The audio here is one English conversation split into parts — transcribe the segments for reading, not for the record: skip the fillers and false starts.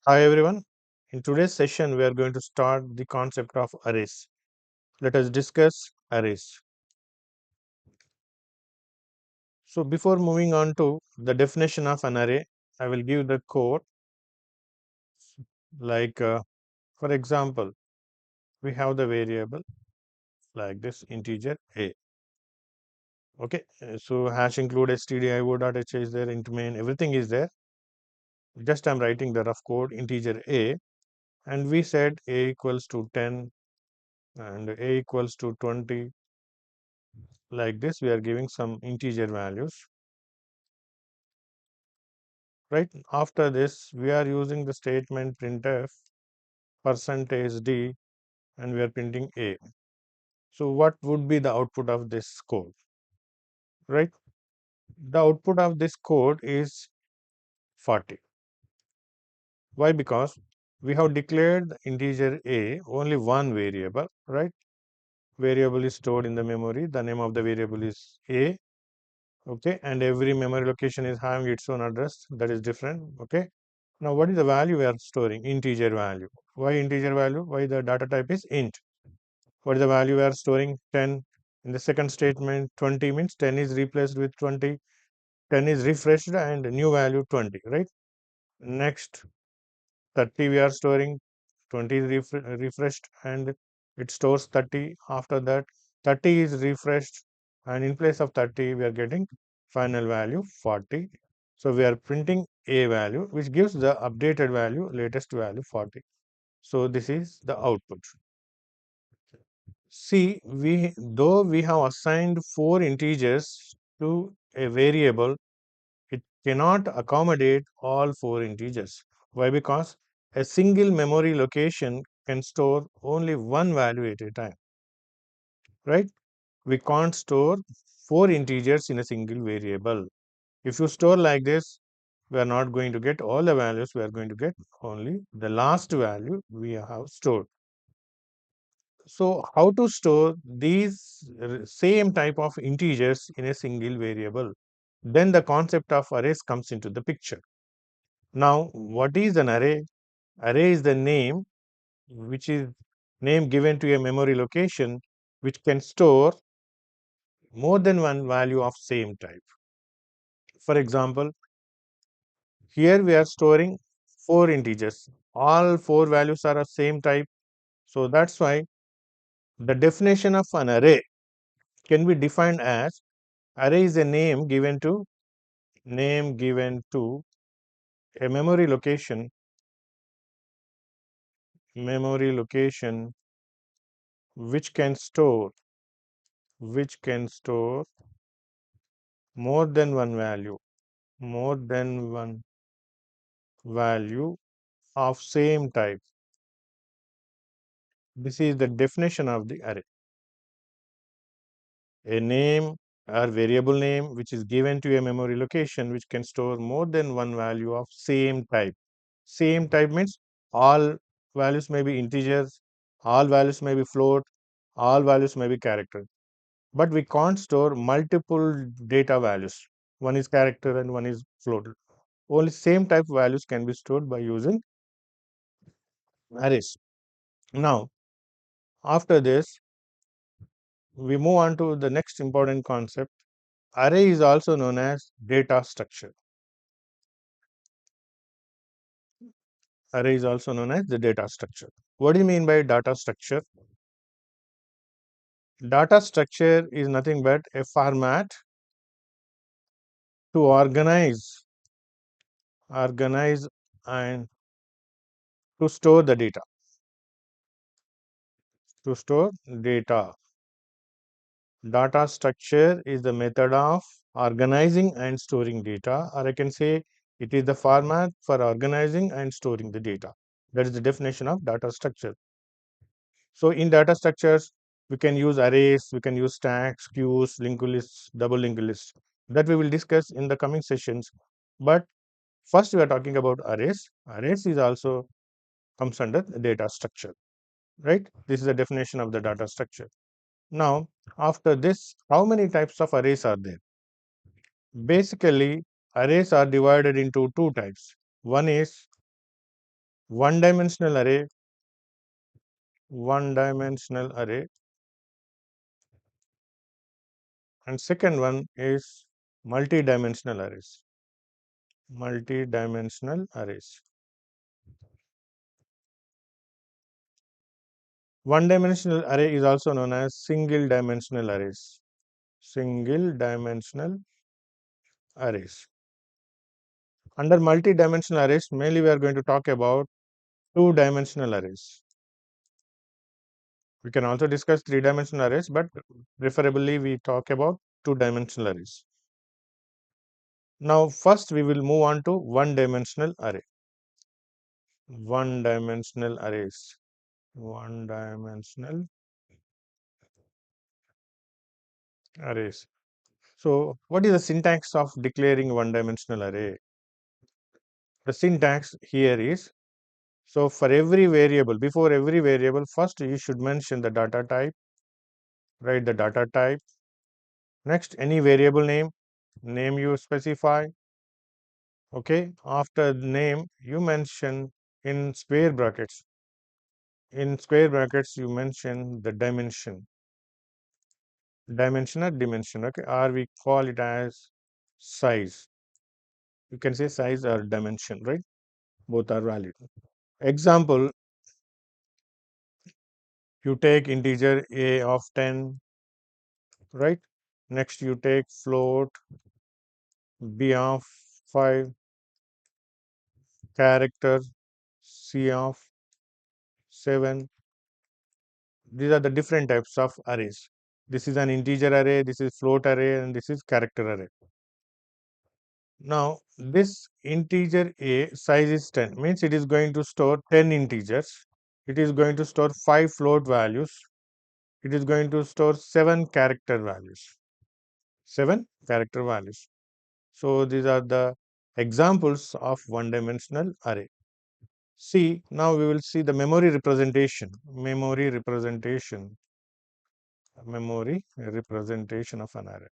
Hi everyone. In today's session, we are going to start the concept of arrays. Let us discuss arrays. So before moving on to the definition of an array, I will give the code like for example, we have the variable like this integer a. Okay, so hash include stdio.h is there, int main, everything is there. Just I'm writing the rough code integer a, and we said a equals to 10 and a equals to 20. Like this, we are giving some integer values. Right after this, we are using the statement printf percentage %d and we are printing a. So what would be the output of this code? Right, the output of this code is 40. Why? Because we have declared the integer a only one variable. Right, variable is stored in the memory, the name of the variable is a. Okay, and every memory location is having its own address that is different. Okay, now what is the value we are storing? Integer value. Why integer value? Why the data type is int? What is the value we are storing? 10. In the second statement, 20 means 10 is replaced with 20, 10 is refreshed and new value 20, right? Next, 30 we are storing, 20 is refreshed and it stores 30. After that, 30 is refreshed and in place of 30 we are getting final value 40. So we are printing a value which gives the updated value, latest value 40. So this is the output. See, though we have assigned 4 integers to a variable, it cannot accommodate all 4 integers. Why? Because a single memory location can store only one value at a time. Right? We can't store 4 integers in a single variable. If you store like this, we are not going to get all the values, we are going to get only the last value we have stored. So how to store these same type of integers in a single variable? Then the concept of arrays comes into the picture. Now, what is an array? Array is the name, which is name given to a memory location, which can store more than one value of same type. For example, here we are storing 4 integers. All 4 values are of same type. So that's why the definition of an array can be defined as array is a name given to a memory location which can store more than one value of same type. This is the definition of the array. A name or variable name which is given to a memory location which can store more than one value of same type. Same type means all values may be integers, all values may be float, all values may be character. But we can't store multiple data values. One is character and one is float. Only same type values can be stored by using arrays. Now, after this, we move on to the next important concept. Array is also known as data structure. Array is also known as the data structure. What do you mean by data structure? Data structure is nothing but a format to organize and to store the data. To store data. Data structure is the method of organizing and storing data, or I can say it is the format for organizing and storing the data. That is the definition of data structure. So in data structures, we can use arrays, we can use stacks, queues, linked lists, double linked lists. That we will discuss in the coming sessions. But first, we are talking about arrays. Arrays is also comes under the data structure, right? This is the definition of the data structure. Now, after this, how many types of arrays are there? Basically, arrays are divided into two types. One is one dimensional array, one dimensional array, and second one is multi-dimensional arrays. Multi-dimensional arrays. One dimensional array is also known as single dimensional arrays. Single dimensional arrays. Under multi-dimensional arrays, mainly we are going to talk about two-dimensional arrays. We can also discuss three-dimensional arrays, but preferably we talk about two-dimensional arrays. Now, first we will move on to one-dimensional array. One-dimensional arrays. One-dimensional arrays. So, what is the syntax of declaring one-dimensional array? The syntax here is, so for every variable, before every variable, first you should mention the data type, write the data type. Next, any variable name you specify. Okay, after the name, you mention in square brackets. In square brackets, you mention the dimension. Dimension or dimension, okay, or we call it as size. You can say size or dimension, right? Both are valid. Example, you take integer a of 10, right? Next, you take float b of 5, character c of 7. These are the different types of arrays. This is an integer array, this is float array, and this is character array. Now, this integer a size is 10, means it is going to store 10 integers. It is going to store 5 float values. It is going to store 7 character values. 7 character values. So, these are the examples of one-dimensional array. See, now we will see the memory representation. Memory representation of an array.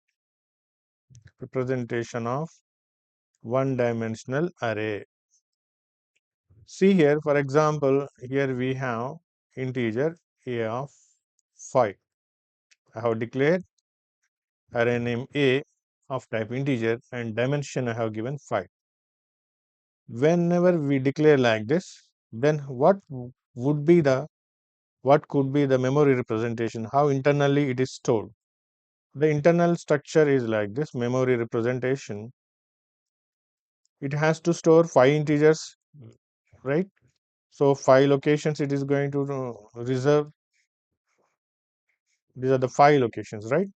Representation of one-dimensional array. See here, for example, here we have integer a of 5. I have declared array name a of type integer and dimension I have given 5. Whenever we declare like this, then what could be the memory representation, how internally it is stored? The internal structure is like this. Memory representation, it has to store 5 integers, right? So 5 locations it is going to reserve. These are the 5 locations, right?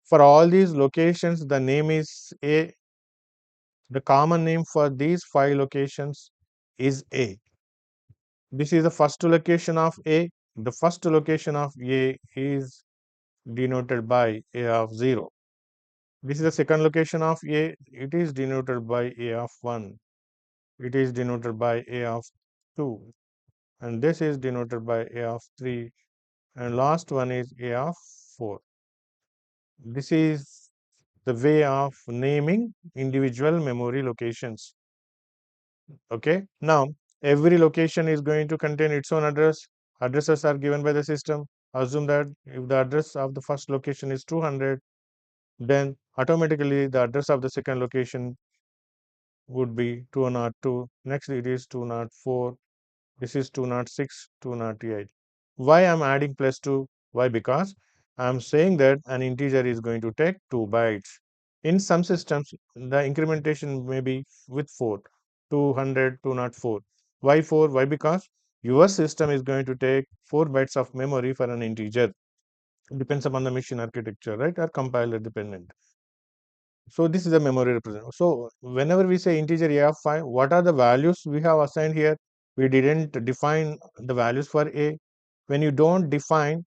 For all these locations, the name is a. The common name for these 5 locations is a. This is the first location of a. The first location of a is denoted by a of 0. This is the second location of a. It is denoted by a of 1. It is denoted by a of 2. And this is denoted by a of 3. And last one is a of 4. This is the way of naming individual memory locations. Okay. Now, every location is going to contain its own address. Addresses are given by the system. Assume that if the address of the first location is 200, then automatically the address of the second location would be 202. Next, it is 204. This is 206, 208. Why I'm adding plus 2? Why? Because I'm saying that an integer is going to take 2 bytes. In some systems, the incrementation may be with 4, 200, 204. Why 4? Why? Because your system is going to take 4 bytes of memory for an integer. It depends upon the machine architecture, right? Or compiler dependent. So this is a memory representation. So whenever we say integer a of 5, what are the values we have assigned here? We didn't define the values for a. When you don't define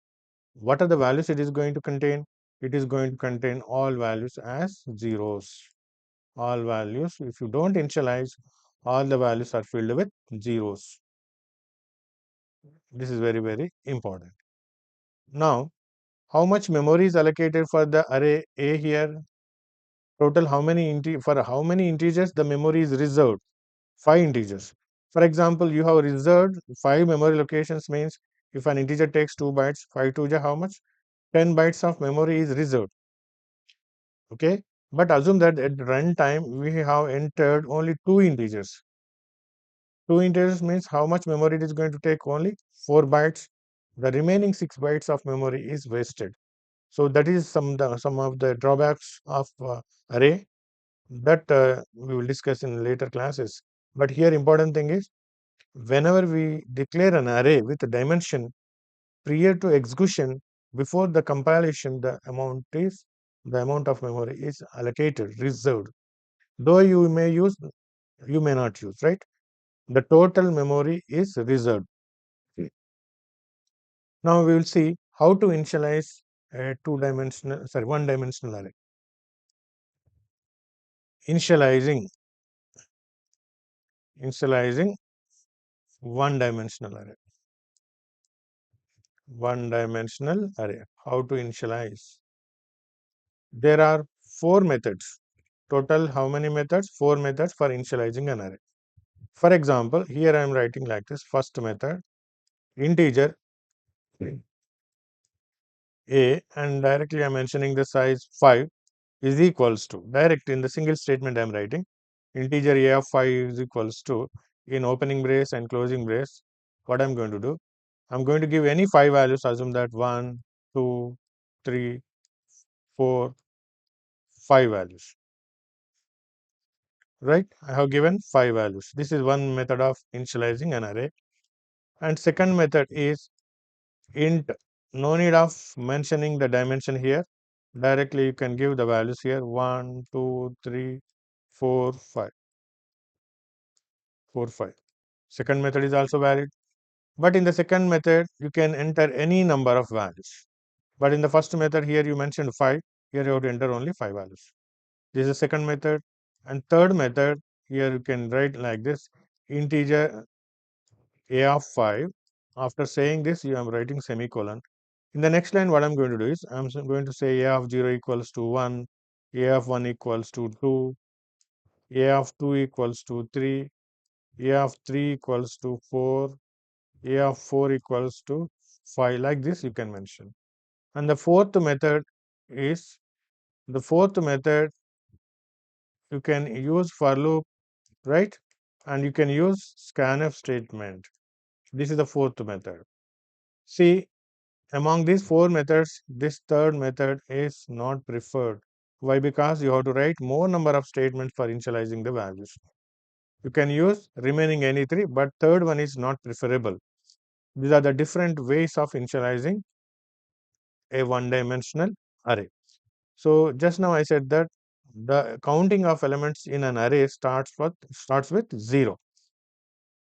what are the values it is going to contain, it is going to contain all values as zeros. All values, if you don't initialize, all the values are filled with zeros. This is very, very important. Now, how much memory is allocated for the array a here? Total how many for how many integers the memory is reserved? 5 integers. For example, you have reserved 5 memory locations, means if an integer takes 2 bytes, 5 2 ja how much? 10 bytes of memory is reserved. Okay, but assume that at runtime we have entered only 2 integers. 2 integers means how much memory it is going to take? Only 4 bytes. The remaining 6 bytes of memory is wasted. So that is some of the drawbacks of array that we will discuss in later classes. But here important thing is, whenever we declare an array with a dimension prior to execution, before the compilation, the amount of memory is allocated, reserved. Though you may use, you may not use, right? The total memory is reserved. Now we will see how to initialize a one-dimensional array. Initializing one-dimensional array. One-dimensional array. How to initialize? There are 4 methods. Total how many methods? 4 methods for initializing an array. For example, here I am writing like this. First method, integer a, and directly I am mentioning the size 5 is equals to, direct in the single statement I am writing, integer a of 5 is equals to, in opening brace and closing brace, what I am going to do? I am going to give any 5 values, assume that 1, 2, 3, 4, 5 values. Right? I have given 5 values. This is one method of initializing an array. And second method is int. No need of mentioning the dimension here. Directly you can give the values here 1, 2, 3, 4, 5. 4, 5. Second method is also valid. But in the second method, you can enter any number of values. But in the first method here, you mentioned 5. Here you have to enter only 5 values. This is the second method. And third method, here you can write like this, integer a of 5. After saying this, you am writing semicolon. In the next line, what I'm going to do is, I'm going to say a of 0 equals to 1, a of 1 equals to 2, a of 2 equals to 3, a of 3 equals to 4, a of 4 equals to 5. Like this, you can mention. And the fourth method is, you can use for loop, right? And you can use scanf statement. This is the fourth method. See, among these 4 methods, this third method is not preferred. Why? Because you have to write more number of statements for initializing the values. You can use remaining any 3, but third one is not preferable. These are the different ways of initializing a one-dimensional array. So just now I said that the counting of elements in an array starts with 0.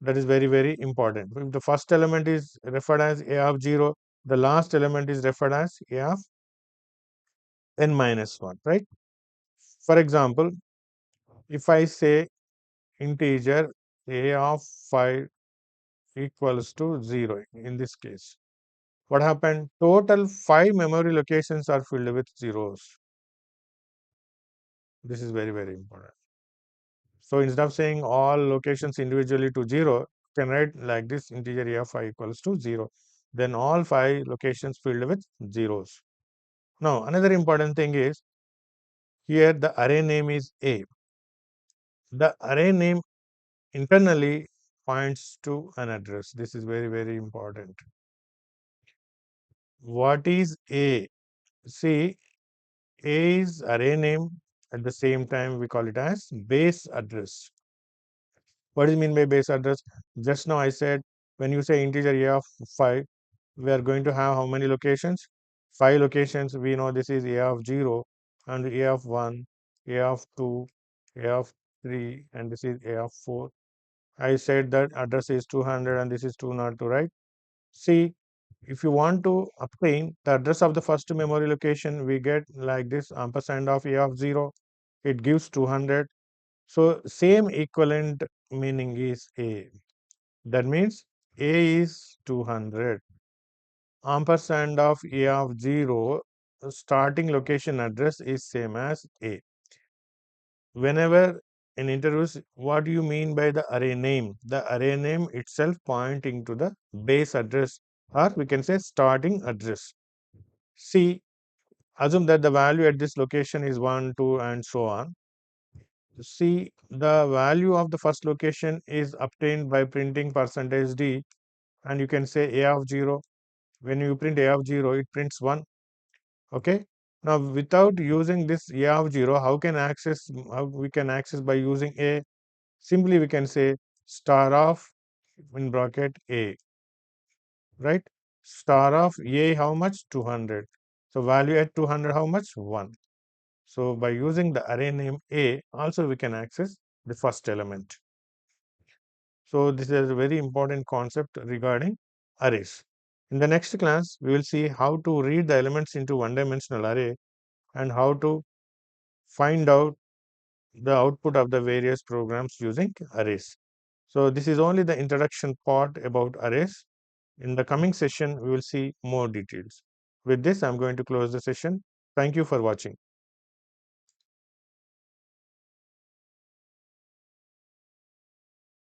That is very, very important. If the first element is referred as a of 0, the last element is referred as a of n minus 1, right? For example, if I say integer a of 5 equals to 0 in this case, what happened? Total 5 memory locations are filled with zeros. This is very, very important. So instead of saying all locations individually to 0, you can write like this, integer a of 5 equals to 0. Then all 5 locations filled with zeros. Now, another important thing is, here the array name is A. The array name internally points to an address. This is very, very important. What is A? See, A is array name. At the same time, we call it as base address. What do you mean by base address? Just now I said, when you say integer a of 5, we are going to have how many locations? 5 locations. We know this is a of 0, and a of 1, a of 2, a of 3, and this is a of 4. I said that address is 200 and this is 202, right? See, if you want to obtain the address of the first memory location, we get like this ampersand of a of 0. It gives 200. So same equivalent meaning is A. That means A is 200. Ampersand of A of 0, starting location address is same as A. Whenever in interviews, what do you mean by the array name? The array name itself pointing to the base address, or we can say starting address. See, assume that the value at this location is 1, 2, and so on. See, the value of the first location is obtained by printing %d, and you can say a of 0. When you print a of 0, it prints 1. Okay. Now, without using this a of 0, how we can access by using a? Simply we can say star of in bracket a, right? Star of a, how much? 200. So value at 200, how much? 1. So by using the array name a, also we can access the first element. So this is a very important concept regarding arrays. In the next class, we will see how to read the elements into one-dimensional array and how to find out the output of the various programs using arrays. So this is only the introduction part about arrays. In the coming session, we will see more details. With this, I'm going to close the session. Thank you for watching.